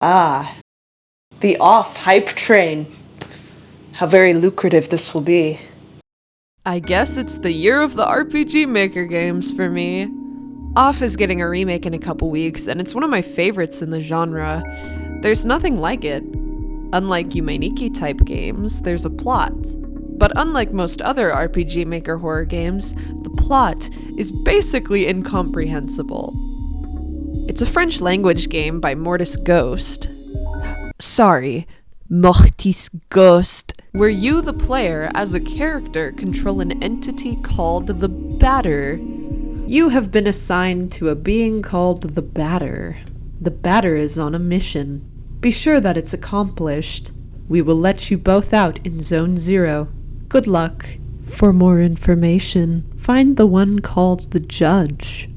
Ah, the off hype train. How very lucrative this will be. I guess it's the year of the RPG Maker games for me. Off is getting a remake in a couple weeks, and it's one of my favorites in the genre. There's nothing like it. Unlike Yumeniki-type games, there's a plot. But unlike most other RPG Maker horror games, the plot is basically incomprehensible. It's a French language game by Mortis Ghost. Mortis Ghost. Where you, the player, as a character, control an entity called the Batter. You have been assigned to a being called the Batter. The Batter is on a mission. Be sure that it's accomplished. We will let you both out in Zone 0. Good luck. For more information, find the one called the Judge.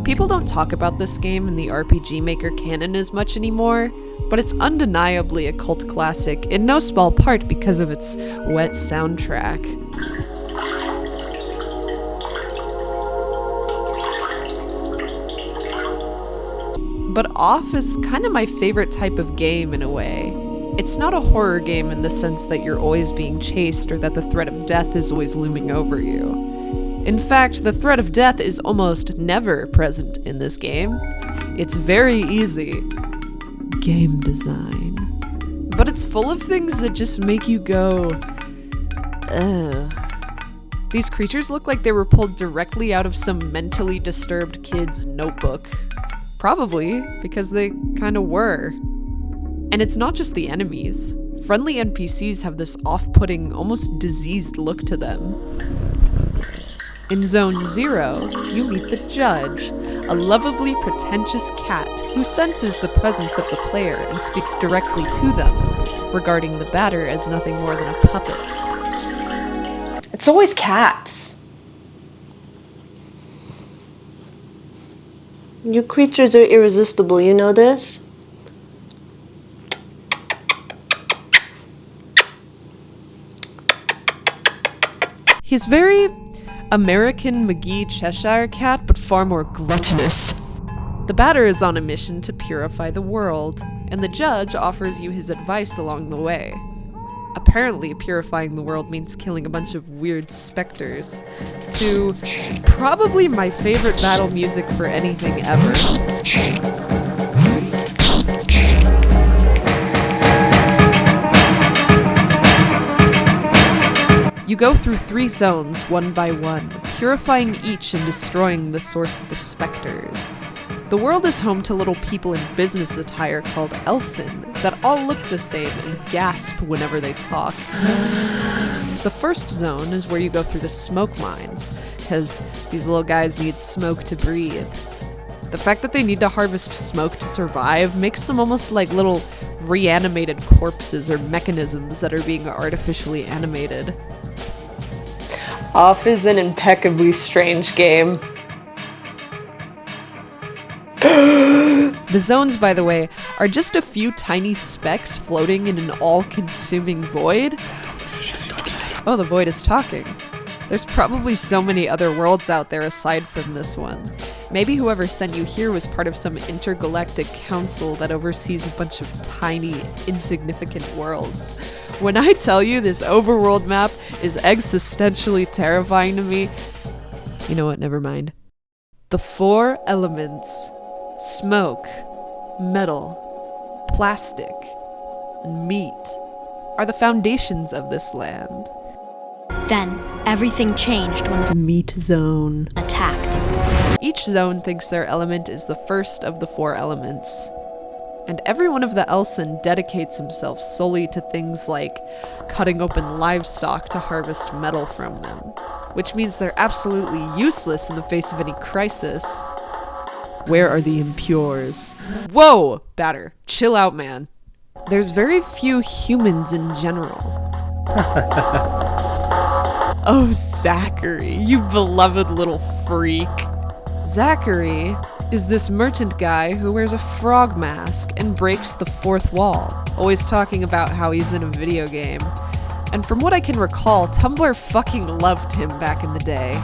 People don't talk about this game in the RPG Maker canon as much anymore, but it's undeniably a cult classic, in no small part because of its wet soundtrack. But Off is kind of my favorite type of game in a way. It's not a horror game in the sense that you're always being chased or that the threat of death is always looming over you. In fact, the threat of death is almost never present in this game. It's very easy. Game design. But it's full of things that just make you go, ugh. These creatures look like they were pulled directly out of some mentally disturbed kid's notebook. Probably, because they kinda were. And it's not just the enemies. Friendly NPCs have this off-putting, almost diseased look to them. In Zone 0, you meet the Judge, a lovably pretentious cat who senses the presence of the player and speaks directly to them, regarding the Batter as nothing more than a puppet. It's always cats. You creatures are irresistible, you know this? He's very American McGee Cheshire Cat, but far more gluttonous. The Batter is on a mission to purify the world, and the Judge offers you his advice along the way. Apparently, purifying the world means killing a bunch of weird specters, to probably my favorite battle music for anything ever. You go through 3 zones, one by one, purifying each and destroying the source of the specters. The world is home to little people in business attire called Elsin that all look the same and gasp whenever they talk. The first zone is where you go through the smoke mines, because these little guys need smoke to breathe. The fact that they need to harvest smoke to survive makes them almost like little reanimated corpses or mechanisms that are being artificially animated. Off is an impeccably strange game. The zones, by the way, are just a few tiny specks floating in an all-consuming void. Oh, the void is talking. There's probably so many other worlds out there aside from this one. Maybe whoever sent you here was part of some intergalactic council that oversees a bunch of tiny, insignificant worlds. When I tell you this overworld map is existentially terrifying to me, you know what, never mind. The 4 elements: smoke, metal, plastic, and meat are the foundations of this land. Then, everything changed when the Meat zone attacked. Each zone thinks their element is the first of the 4 elements. And every one of the Elsin dedicates himself solely to things like cutting open livestock to harvest metal from them, which means they're absolutely useless in the face of any crisis. Where are the impures? Whoa, Batter, chill out, man. There's very few humans in general. Oh, Zacharie, you beloved little freak. Zacharie is this merchant guy who wears a frog mask and breaks the 4th wall, always talking about how he's in a video game. And from what I can recall, Tumblr fucking loved him back in the day.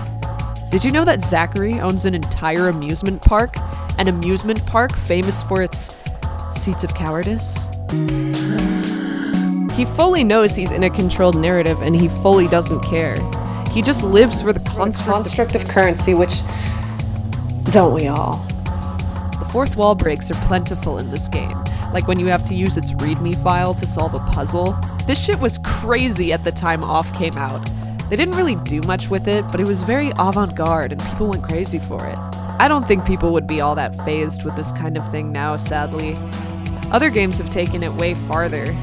Did you know that Zacharie owns an entire amusement park? An amusement park famous for its Seats of cowardice? He fully knows he's in a controlled narrative and he fully doesn't care. He just lives for the construct of currency, which... don't we all? The fourth wall breaks are plentiful in this game, like when you have to use its readme file to solve a puzzle. This shit was crazy at the time Off came out. They didn't really do much with it, but it was very avant-garde and people went crazy for it. I don't think people would be all that fazed with this kind of thing now, sadly. Other games have taken it way farther.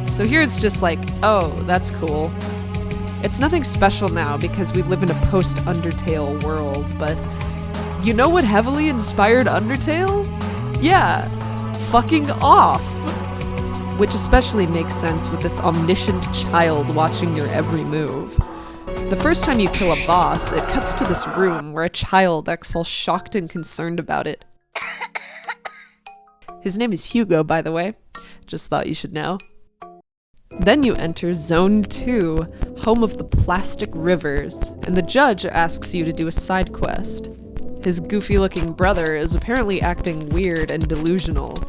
So here it's just like, oh, that's cool. It's nothing special now because we live in a post-Undertale world, but you know what heavily inspired Undertale? Yeah, fucking Off. Which especially makes sense with this omniscient child watching your every move. The first time you kill a boss, it cuts to this room where a child acts all shocked and concerned about it. His name is Hugo, by the way. Just thought you should know. Then you enter Zone 2, home of the plastic rivers, and the judge asks you to do a side quest. His goofy-looking brother is apparently acting weird and delusional.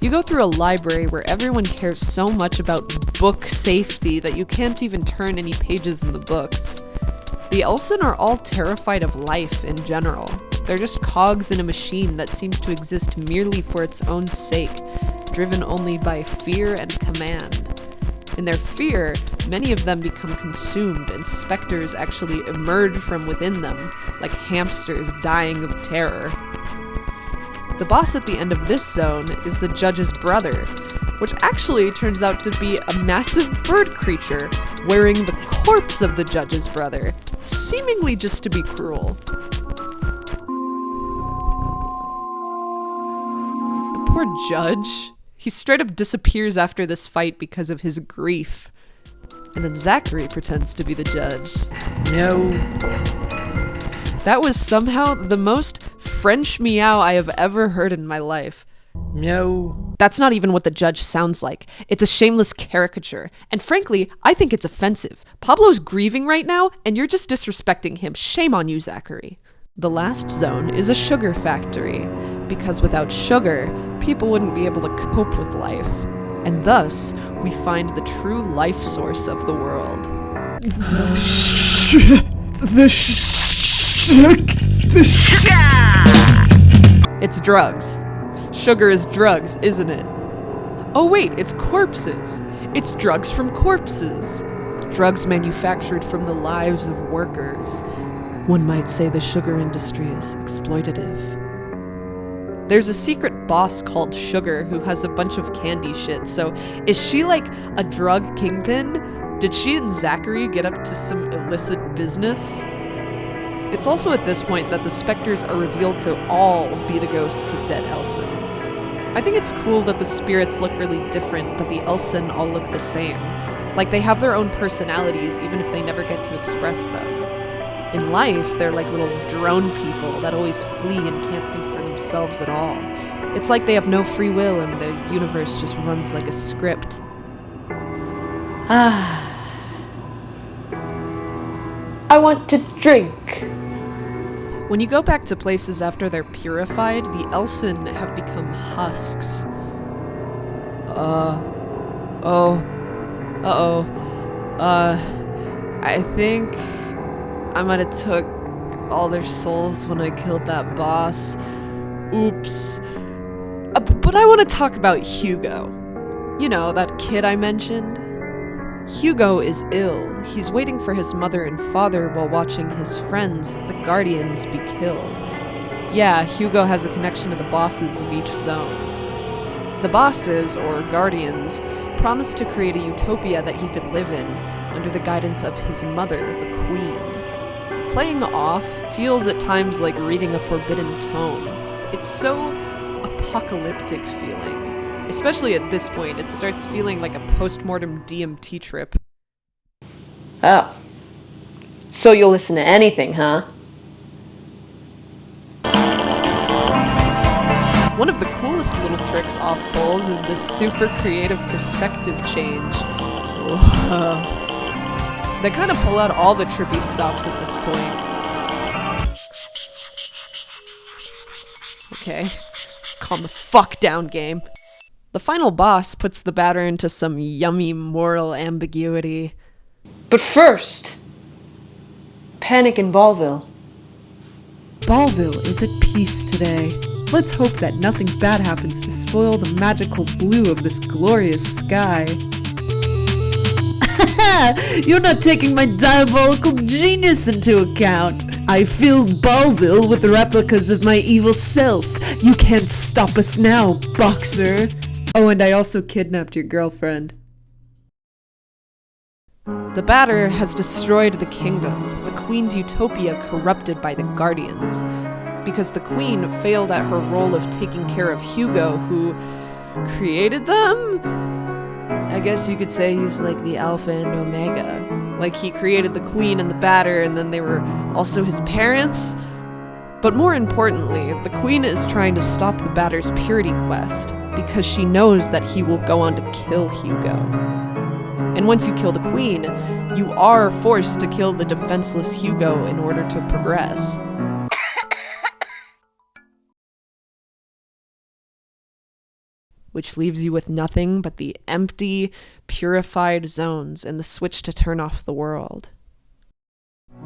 You go through a library where everyone cares so much about book safety that you can't even turn any pages in the books. The Elsen are all terrified of life in general. They're just cogs in a machine that seems to exist merely for its own sake, driven only by fear and command. In their fear, many of them become consumed and specters actually emerge from within them, like hamsters dying of terror. The boss at the end of this zone is the judge's brother, which actually turns out to be a massive bird creature wearing the corpse of the judge's brother, seemingly just to be cruel. The poor judge. He straight up disappears after this fight because of his grief. And then Zacharie pretends to be the judge. No. That was somehow the most French meow I have ever heard in my life. No. That's not even what the judge sounds like. It's a shameless caricature. And frankly, I think it's offensive. Pablo's grieving right now, and you're just disrespecting him. Shame on you, Zacharie. The last zone is a sugar factory, because without sugar, people wouldn't be able to cope with life. And thus, we find the true life source of the world. It's drugs. Sugar is drugs, isn't it? Oh wait, it's corpses. It's drugs from corpses. Drugs manufactured from the lives of workers. One might say the sugar industry is exploitative. There's a secret boss called Sugar who has a bunch of candy shit, so is she like a drug kingpin? Did she and Zacharie get up to some illicit business? It's also at this point that the specters are revealed to all be the ghosts of dead Elsen. I think it's cool that the spirits look really different, but the Elsen all look the same. Like they have their own personalities even if they never get to express them. In life, they're like little drone people that always flee and can't think for themselves at all. It's like they have no free will and the universe just runs like a script. I want to drink. When you go back to places after they're purified, the Elsen have become husks. I think I might have took all their souls when I killed that boss. Oops. But I want to talk about Hugo. You know, that kid I mentioned? Hugo is ill. He's waiting for his mother and father while watching his friends, the Guardians, be killed. Yeah, Hugo has a connection to the bosses of each zone. The bosses, or Guardians, promised to create a utopia that he could live in, under the guidance of his mother, the Queen. Playing Off feels at times like reading a forbidden tome. It's so apocalyptic feeling. Especially at this point, it starts feeling like a post-mortem DMT trip. Oh. So you'll listen to anything, huh? One of the coolest little tricks Off pulls is this super creative perspective change. Whoa. They kind of pull out all the trippy stops at this point. Okay. Calm the fuck down, game. The final boss puts the batter into some yummy moral ambiguity. But first, panic in Ballville. Ballville is at peace today. Let's hope that nothing bad happens to spoil the magical blue of this glorious sky. You're not taking my diabolical genius into account. I filled Ballville with replicas of my evil self. You can't stop us now, boxer. Oh, and I also kidnapped your girlfriend. The batter has destroyed the kingdom, the queen's utopia corrupted by the guardians, because the queen failed at her role of taking care of Hugo, who created them? I guess you could say he's like the alpha and omega. Like he created the queen and the batter, and then they were also his parents. But more importantly, the queen is trying to stop the batter's purity quest, because she knows that he will go on to kill Hugo. And once you kill the queen, you are forced to kill the defenseless Hugo in order to progress. Which leaves you with nothing but the empty, purified zones and the switch to turn off the world.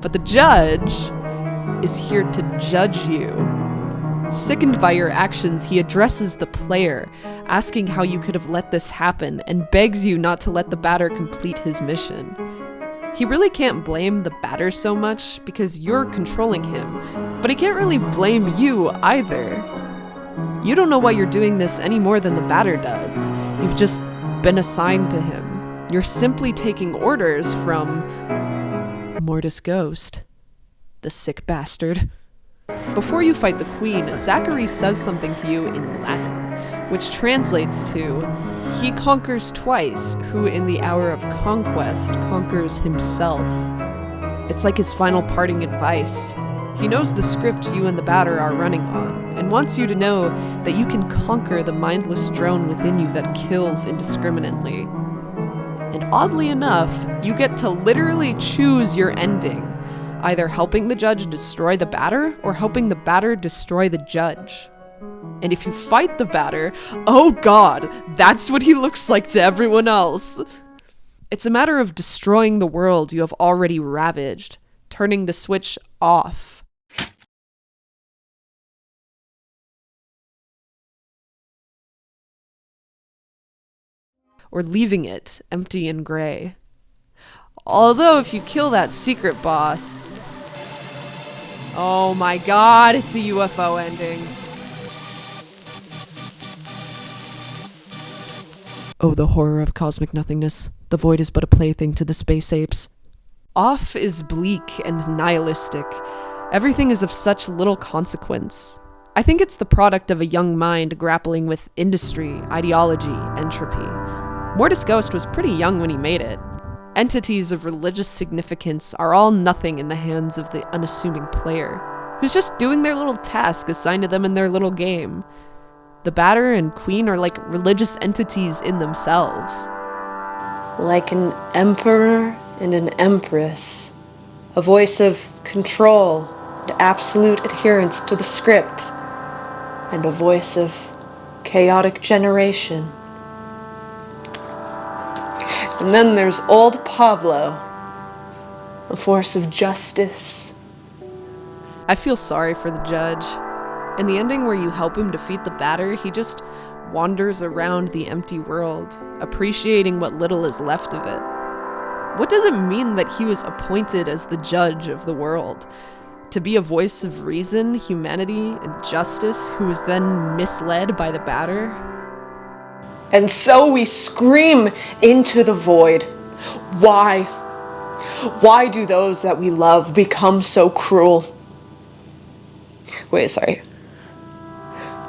But the judge is here to judge you. Sickened by your actions, he addresses the player, asking how you could have let this happen, and begs you not to let the batter complete his mission. He really can't blame the batter so much because you're controlling him, but he can't really blame you either. You don't know why you're doing this any more than the batter does. You've just been assigned to him. You're simply taking orders from Mortis Ghost, the sick bastard. Before you fight the queen, Zacharie says something to you in Latin, which translates to, "He conquers twice, who in the hour of conquest conquers himself." It's like his final parting advice. He knows the script you and the batter are running on, and wants you to know that you can conquer the mindless drone within you that kills indiscriminately. And oddly enough, you get to literally choose your ending, either helping the judge destroy the batter or helping the batter destroy the judge. And if you fight the batter, oh god, that's what he looks like to everyone else. It's a matter of destroying the world you have already ravaged, turning the switch off. Or leaving it empty and gray. Although if you kill that secret boss... Oh my god, it's a UFO ending. Oh, the horror of cosmic nothingness. The void is but a plaything to the space apes. Off is bleak and nihilistic. Everything is of such little consequence. I think it's the product of a young mind grappling with industry, ideology, entropy. Mortis Ghost was pretty young when he made it. Entities of religious significance are all nothing in the hands of the unassuming player, who's just doing their little task assigned to them in their little game. The batter and queen are like religious entities in themselves. Like an emperor and an empress. A voice of control and absolute adherence to the script. And a voice of chaotic generation. And then there's old Pablo, a force of justice. I feel sorry for the judge. In the ending where you help him defeat the batter, he just wanders around the empty world, appreciating what little is left of it. What does it mean that he was appointed as the judge of the world? To be a voice of reason, humanity, and justice who was then misled by the batter? And so we scream into the void. Why? Why do those that we love become so cruel? Wait, sorry.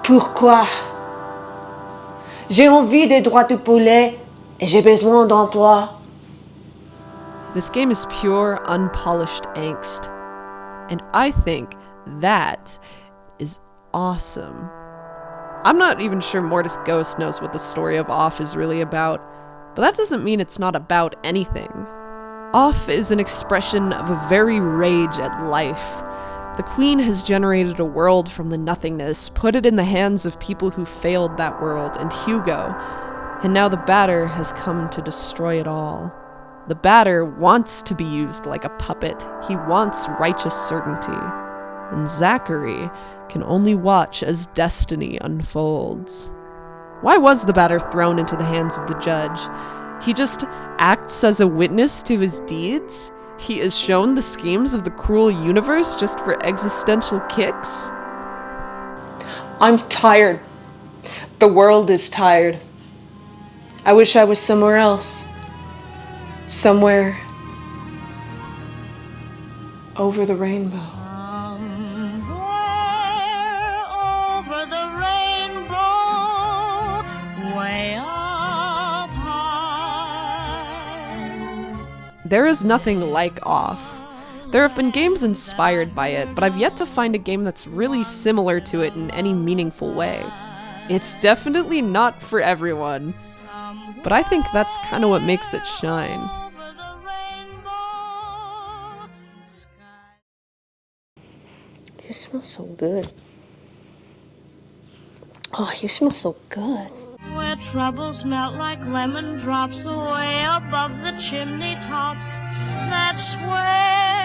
Pourquoi? J'ai envie des droits de poulet et j'ai besoin d'emploi. This game is pure, unpolished angst. And I think that is awesome. I'm not even sure Mortis Ghost knows what the story of Off is really about, but that doesn't mean it's not about anything. Off is an expression of a very rage at life, The Queen has generated a world from the nothingness, put it in the hands of people who failed that world, and Hugo, and now the Batter has come to destroy it all. The Batter wants to be used like a puppet. He wants righteous certainty. And Zacharie can only watch as destiny unfolds. Why was the Batter thrown into the hands of the judge? He just acts as a witness to his deeds? He is shown the schemes of the cruel universe just for existential kicks? I'm tired. The world is tired. I wish I was somewhere else. Somewhere over the rainbow. Somewhere over the rainbow, way up high. There is nothing like Off. There have been games inspired by it, but I've yet to find a game that's really similar to it in any meaningful way. It's definitely not for everyone, but I think that's kind of what makes it shine. You smell so good. Oh, you smell so good. Where troubles melt like lemon drops away above the chimney tops, that's where